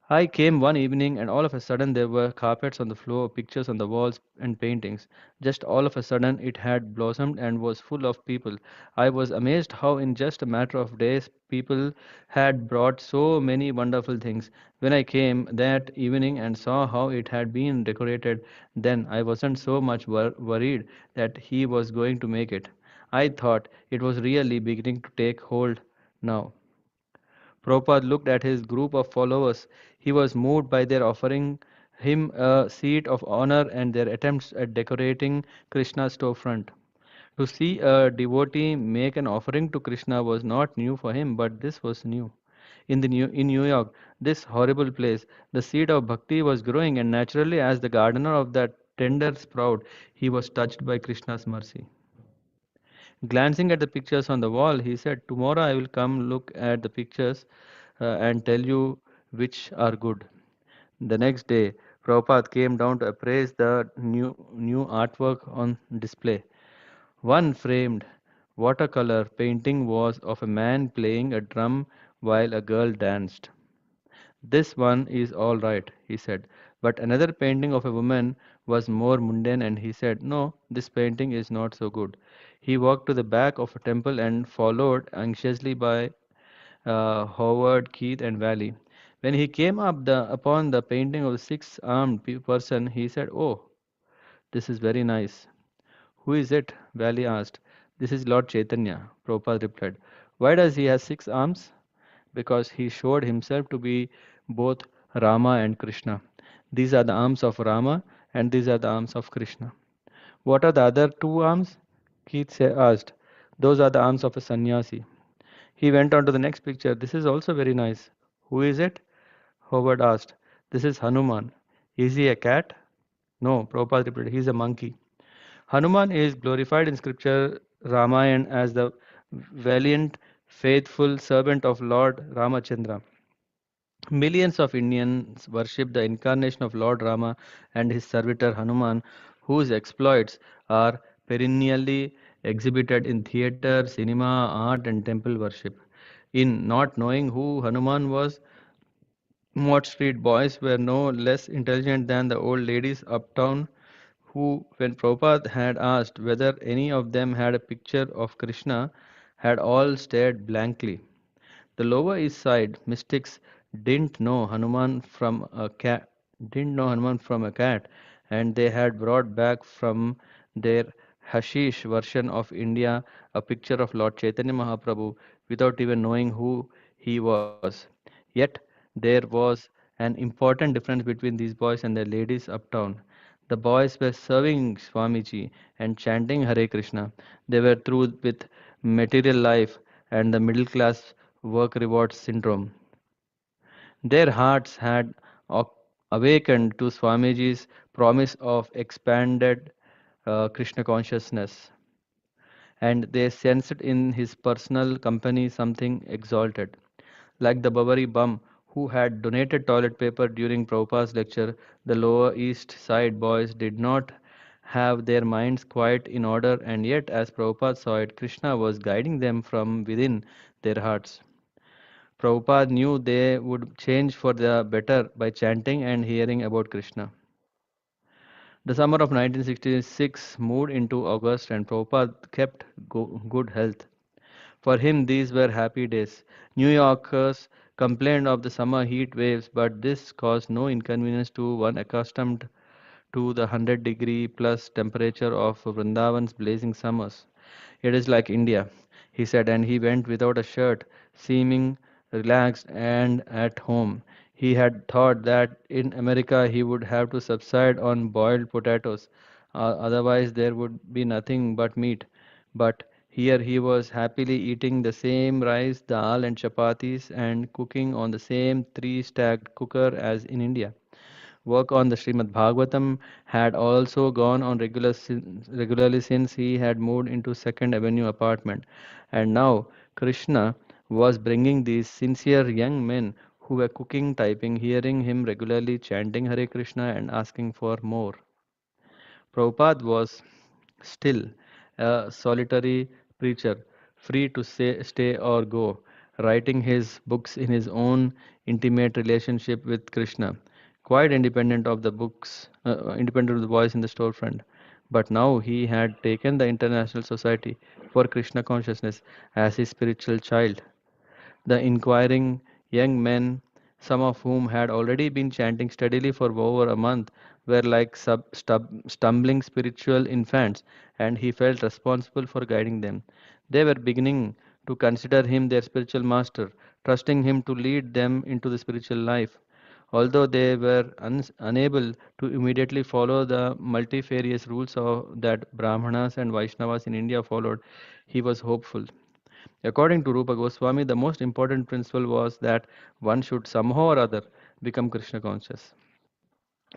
I came one evening and all of a sudden there were carpets on the floor, pictures on the walls, and paintings. Just all of a sudden it had blossomed and was full of people. I was amazed how, in just a matter of days, people had brought so many wonderful things. When I came that evening and saw how it had been decorated, then I wasn't so much worried that he was going to make it. I thought it was really beginning to take hold now. Prabhupada looked at his group of followers. He was moved by their offering him a seat of honor and their attempts at decorating Krishna's storefront. To see a devotee make an offering to Krishna was not new for him, but this was new. In New York, this horrible place, the seed of bhakti was growing, and naturally, as the gardener of that tender sprout, he was touched by Krishna's mercy. Glancing at the pictures on the wall, he said, "Tomorrow I will come look at the pictures and tell you which are good." The next day, Prabhupada came down to appraise the new artwork on display. One framed watercolor painting was of a man playing a drum while a girl danced. "This one is all right," he said. But another painting of a woman was more mundane, and he said, "No, this painting is not so good." He walked to the back of a temple and followed anxiously by Howard, Keith, and Valley. When he came upon the painting of a six-armed person, he said, "Oh, this is very nice." "Who is it?" Valley asked. "This is Lord Chaitanya," Prabhupada replied. "Why does he have six arms?" "Because he showed himself to be both Rama and Krishna. These are the arms of Rama and these are the arms of Krishna." "What are the other two arms?" Keith asked. "Those are the arms of a sannyasi." He went on to the next picture. "This is also very nice." "Who is it?" Howard asked. "This is Hanuman." "Is he a cat?" "No," Prabhupada replied. "He is a monkey." Hanuman is glorified in scripture Ramayana as the valiant, faithful servant of Lord Ramachandra. Millions of Indians worship the incarnation of Lord Rama and his servitor Hanuman, whose exploits are perennially exhibited in theatre, cinema, art, and temple worship. In not knowing who Hanuman was, Mott Street boys were no less intelligent than the old ladies uptown who, when Prabhupada had asked whether any of them had a picture of Krishna, had all stared blankly. The Lower East Side mystics didn't know Hanuman from a cat, and they had brought back from their hashish version of India a picture of Lord Chaitanya Mahaprabhu without even knowing who he was. Yet there was an important difference between these boys and the ladies uptown. The boys were serving Swamiji and chanting Hare Krishna. They were through with material life and the middle class work reward syndrome. Their hearts had awakened to Swamiji's promise of expanded Krishna consciousness, and they sensed in his personal company something exalted. Like the Babari bum who had donated toilet paper during Prabhupada's lecture, the Lower East Side boys did not have their minds quite in order, and yet, as Prabhupada saw it, Krishna was guiding them from within their hearts. Prabhupada knew they would change for the better by chanting and hearing about Krishna. The summer of 1966 moved into August, and Prabhupada kept good health. For him, these were happy days. New Yorkers complained of the summer heat waves, but this caused no inconvenience to one accustomed to the 100-degree plus temperature of Vrindavan's blazing summers. It is like India. he said, and he went without a shirt, seeming relaxed and at home. He had thought that in America he would have to subside on boiled potatoes, otherwise, there would be nothing but meat. But here he was happily eating the same rice, dal, and chapatis and cooking on the same three stacked cooker as in India. Work on the Srimad Bhagavatam had also gone on regularly since he had moved into Second Avenue apartment, and now Krishna was bringing these sincere young men who were cooking, typing, hearing him regularly chanting Hare Krishna and asking for more. Prabhupada was still a solitary preacher, free to stay or go, writing his books in his own intimate relationship with Krishna, quite independent of the voice in the storefront. But now he had taken the International Society for Krishna Consciousness as his spiritual child. The inquiring young men, some of whom had already been chanting steadily for over a month, were like stumbling spiritual infants, and he felt responsible for guiding them. They were beginning to consider him their spiritual master, trusting him to lead them into the spiritual life. Although they were unable to immediately follow the multifarious rules that Brahmanas and Vaishnavas in India followed, he was hopeful. According to Rupa Goswami, the most important principle was that one should somehow or other become Krishna conscious.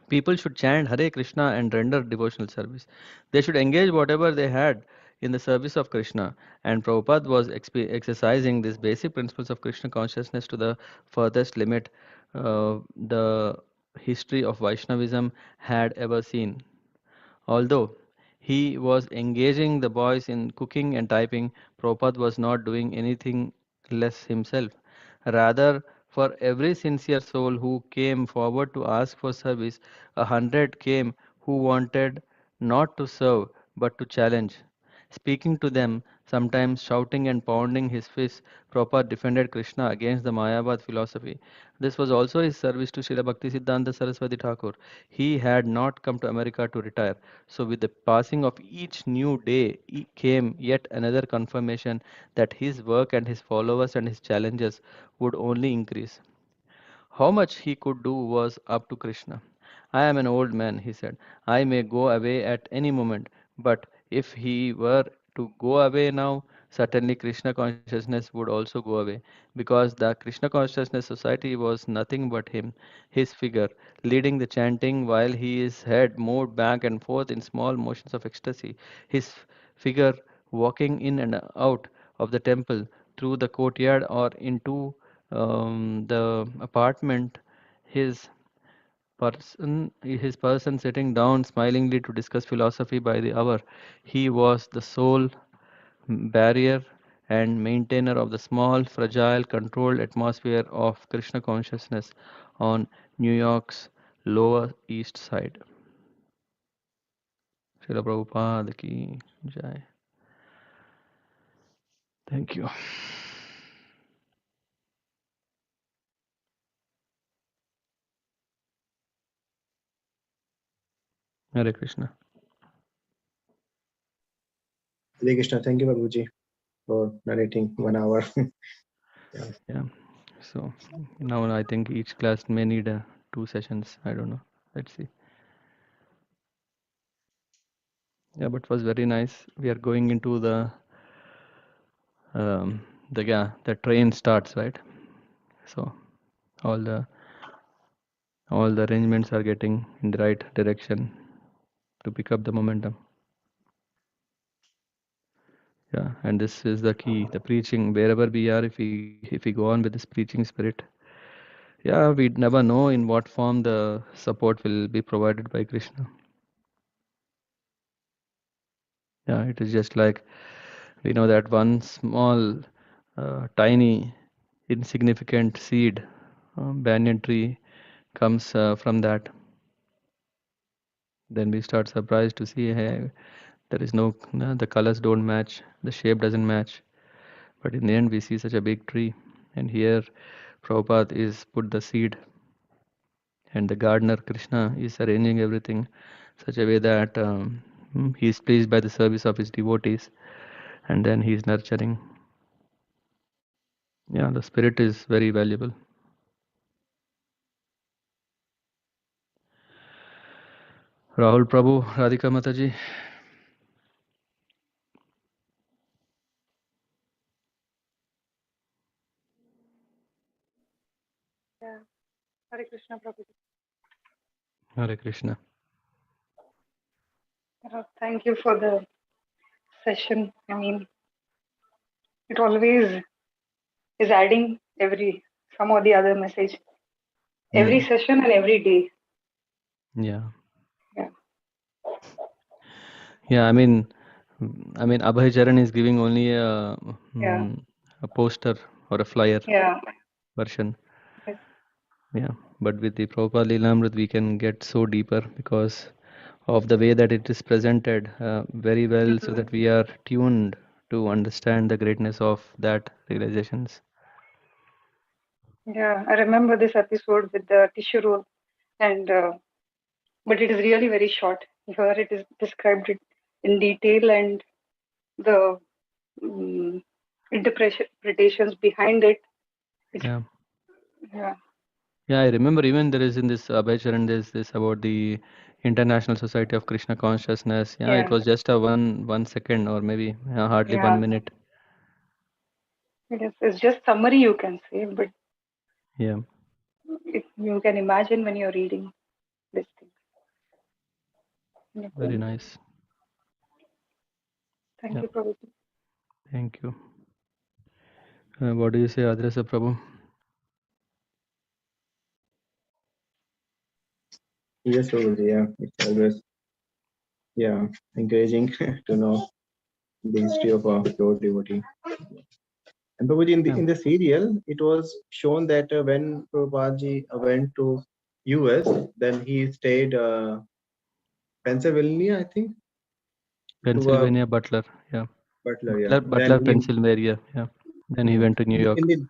People should chant Hare Krishna and render devotional service. They should engage whatever they had in the service of Krishna. And Prabhupada was exercising these basic principles of Krishna consciousness to the furthest limit the history of Vaishnavism had ever seen. Although he was engaging the boys in cooking and typing, Prabhupada was not doing anything less himself. Rather, for every sincere soul who came forward to ask for service, 100 came who wanted not to serve but to challenge. Speaking to them, sometimes shouting and pounding his fist, Prabhupada defended Krishna against the Mayavad philosophy. This was also his service to Srila Bhaktisiddhanta Saraswati Thakur. He had not come to America to retire. So, with the passing of each new day came yet another confirmation that his work and his followers and his challenges would only increase. How much he could do was up to Krishna. I am an old man, he said. I may go away at any moment, but if he were to go away now, certainly Krishna consciousness would also go away, because the Krishna Consciousness Society was nothing but him, his figure, leading the chanting while his head moved back and forth in small motions of ecstasy, his figure walking in and out of the temple, through the courtyard or into the apartment, his his person sitting down smilingly to discuss philosophy by the hour. He was the sole barrier and maintainer of the small, fragile, controlled atmosphere of Krishna consciousness on New York's Lower East Side. Srila Prabhupada ki jai. Thank you. Hare Krishna. Hare Krishna. Thank you, Babuji, for narrating 1 hour. Yeah. Yeah. So now I think each class may need 2 sessions. I don't know. Let's see. Yeah, but it was very nice. We are going into the train starts, right? So all the all the arrangements are getting in the right direction to pick up the momentum. Yeah, and this is the key. The preaching, wherever we are, if we go on with this preaching spirit, yeah, we never know in what form the support will be provided by Krishna. Yeah, it is just like we know that one small, tiny, insignificant seed, banyan tree, comes from that. Then we start surprised to see, hey, there is no, the colors don't match, the shape doesn't match. But in the end, we see such a big tree. And here, Prabhupada is put the seed, and the gardener, Krishna, is arranging everything such a way that he is pleased by the service of his devotees, and then he is nurturing. Yeah, the spirit is very valuable. Rahul Prabhu, Radhika Mataji. Yeah. Hare Krishna, Prabhuji. Hare Krishna. Thank you for the session. I mean, it always is adding every some or the other message every Hmm. session and every day. Yeah. Yeah. Yeah, I mean, Abhay Charan is giving only Yeah. a poster or a flyer Yeah. version. Yes. Yeah, but with the Prabhupada-līlāmṛta, we can get so deeper because of the way that it is presented very well, so Mhm. that we are tuned to understand the greatness of that realizations. Yeah. I remember this episode with the tissue roll, and but it is really very short. Here it is described it in detail, and the um, interpretations behind it. It's, Yeah. yeah. Yeah, I remember even there is in this Abhay Charan, there's this about the International Society of Krishna Consciousness. Yeah, it Yeah. was just a one second or maybe hardly Yeah. 1 minute. It's just summary you can say, but Yeah, you can imagine when you're reading this thing. very Okay. nice. Thank Yeah, you, Prabhu. thank you. What do you say, Adresa Prabhu? Yes, Prabhuji, yeah, it's always, yeah, encouraging to know the history of a pure devotee. And Prabhuji, Yeah, in the serial, it was shown that when Prabhupada went to US, then he stayed Pennsylvania, I think, to a Pennsylvania Butler. Yeah, butler, yeah. Butler, Then he, Pennsylvania. Yeah. Then he hmm. went to New in York. the,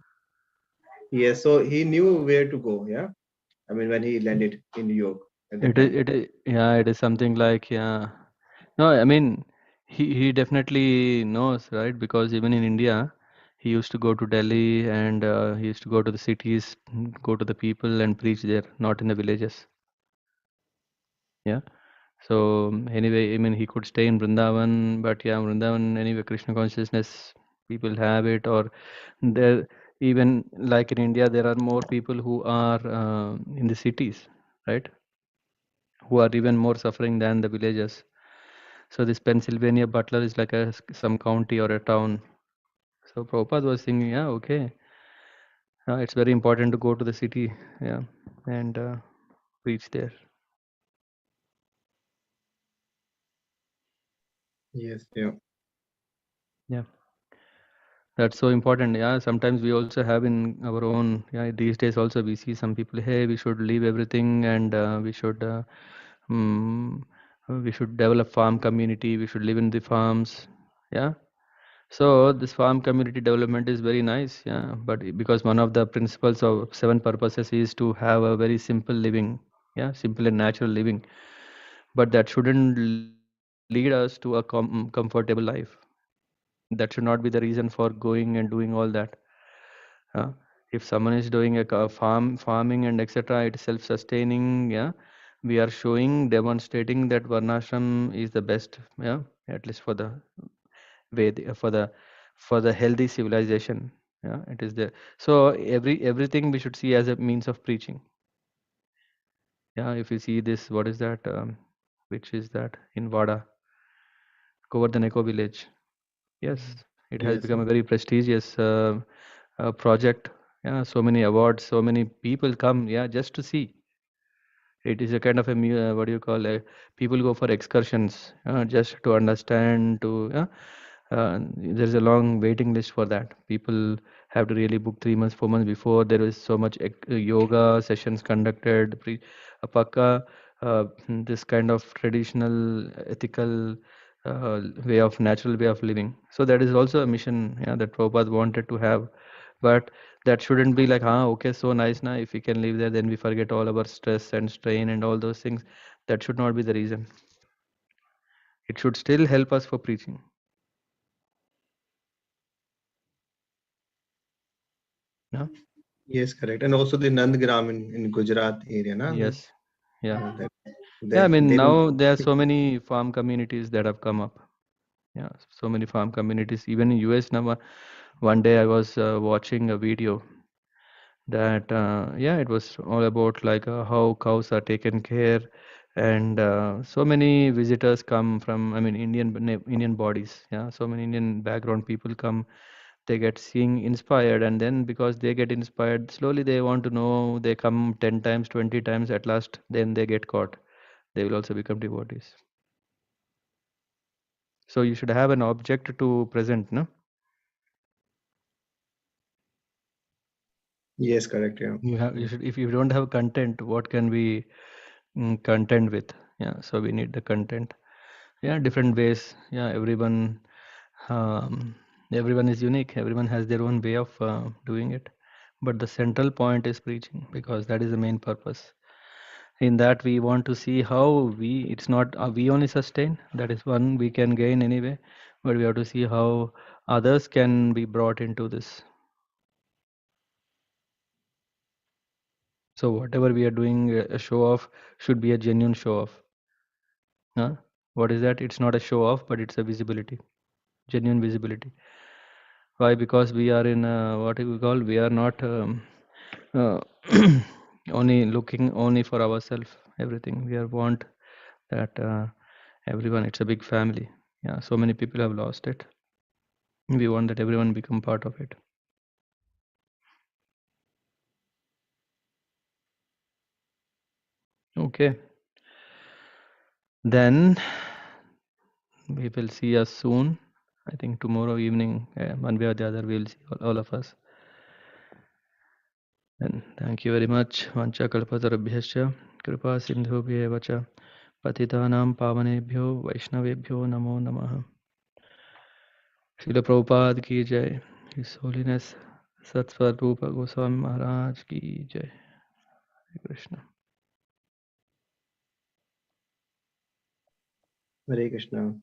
yeah, so he knew where to go, yeah. I mean, when he landed in New York at that time. Yeah, it is something like, yeah. No, I mean, he definitely knows, right? Because even in India, he used to go to Delhi and he used to go to the cities, go to the people and preach there, not in the villages. Yeah. So anyway, I mean, he could stay in Vrindavan, but yeah, Vrindavan, anyway, Krishna consciousness, people have it, or there, even like in India, there are more people who are in the cities, right? Who are even more suffering than the villages. So this Pennsylvania Butler is like some county or a town. So Prabhupada was thinking, yeah, okay, it's very important to go to the city, yeah, and preach there. Yes, yeah. Yeah, that's so important. Yeah, sometimes we also have in our own. Yeah, these days also we see some people. Hey, we should leave everything and mm, we should develop farm community. We should live in the farms. Yeah. So this farm community development is very nice, yeah. But because one of the principles of seven purposes is to have a very simple living, yeah, simple and natural living. But that shouldn't lead us to a comfortable life. That should not be the reason for going and doing all that. Uh, if someone is doing a farming and etc., it's self-sustaining, yeah. We are showing, demonstrating that varnashram is the best, yeah, at least for the way for the healthy civilization, yeah, it is there. So everything we should see as a means of preaching. Yeah, if you see this, what is that, which is that in Vada, Govardhan Eco Village. Yes, it has Yes, become a very prestigious project. Yeah, so many awards, so many people come, yeah, just to see. It is a kind of a what do you call it, people go for excursions, just to understand, to there's a long waiting list for that. People have to really book 3 months, 4 months before. There is so much yoga sessions conducted, a pakka, this kind of traditional, ethical way of natural way of living. So that is also a mission, yeah, that Prabhupada wanted to have. But that shouldn't be like, okay, so nice now. If we can live there, then we forget all our stress and strain and all those things. That should not be the reason. It should still help us for preaching. Huh? Yes, correct. And also the Nandgram in Gujarat area, na? Yes. Yeah. They, Yeah, I mean, they don't. now there are so many farm communities that have come up. Yeah, so many farm communities. Even in US now, one day I was watching a video that, yeah, it was all about like how cows are taken care, and so many visitors come from, I mean, Indian bodies. Yeah, so many Indian background people come. They get seeing inspired, and then because they get inspired, slowly they want to know. They come 10 times, 20 times. At last, then they get caught. They will also become devotees. So you should have an object to present, no? Yes, correct. Yeah. You should, if you don't have content, what can we content with? Yeah, so we need the content. Yeah, different ways. Yeah, um, everyone is unique. Everyone has their own way of doing it. But the central point is preaching, because that is the main purpose. In that we want to see how it's not we only sustain. That is one we can gain anyway, but we have to see how others can be brought into this. So whatever we are doing, a show off should be a genuine show off. Huh? What is that? It's not a show off, but it's a visibility, genuine visibility. Why? Because we are in what we call, we are not uh, only looking only for ourselves. Everything we are want that everyone. It's a big family. Yeah, so many people have lost it. We want that everyone become part of it. Okay. Then we will see us soon. I think tomorrow evening, one way or the other, we will see all of us. And thank you very much. Vancha kalpatarabhyascha kripa sindhubhyev cha patitanam pavanebhyo vaishnavebhyo namo namaha. Śrīla Prabhupada ki jai. His Holiness Satsvarupa Goswami Maharaj ki jai. Hare Krishna. Hare Krishna.